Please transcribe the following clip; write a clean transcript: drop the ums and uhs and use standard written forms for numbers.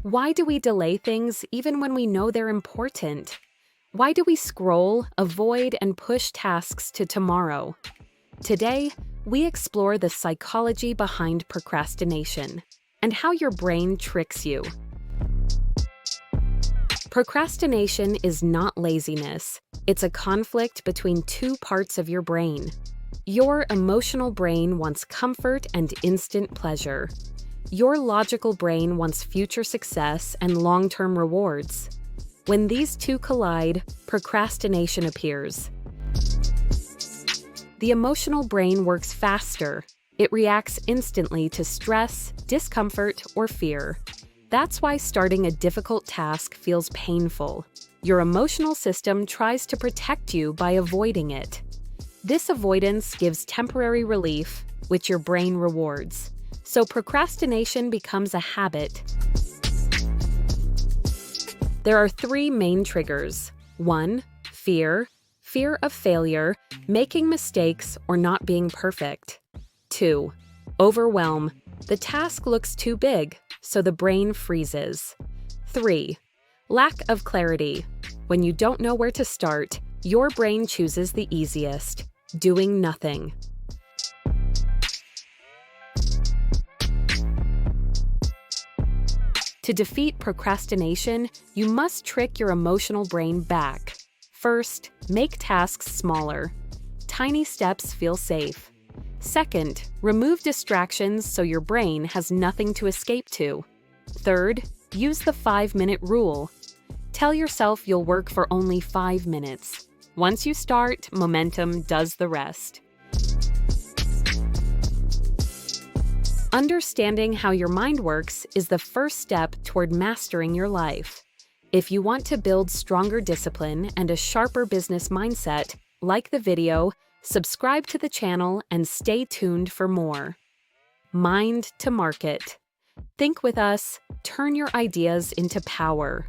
Why do we delay things even when we know they're important? Why do we scroll, avoid, and push tasks to tomorrow? Today, we explore the psychology behind procrastination and how your brain tricks you. Procrastination is not laziness. It's a conflict between two parts of your brain. Your emotional brain wants comfort and instant pleasure. Your logical brain wants future success and long-term rewards. When these two collide, procrastination appears. The emotional brain works faster. It reacts instantly to stress, discomfort, or fear. That's why starting a difficult task feels painful. Your emotional system tries to protect you by avoiding it. This avoidance gives temporary relief, which your brain rewards. So procrastination becomes a habit. There are three main triggers. 1. Fear. Fear of failure, making mistakes, or not being perfect. 2. Overwhelm. The task looks too big, so the brain freezes. 3. Lack of clarity. When you don't know where to start, your brain chooses the easiest, doing nothing. To defeat procrastination, you must trick your emotional brain back. First, make tasks smaller. Tiny steps feel safe. Second, remove distractions so your brain has nothing to escape to. Third, use the 5-minute rule. Tell yourself you'll work for only 5 minutes. Once you start, momentum does the rest. Understanding how your mind works is the first step toward mastering your life. If you want to build stronger discipline and a sharper business mindset, like the video, subscribe to the channel, and stay tuned for more. Mind to market. Think with us, turn your ideas into power.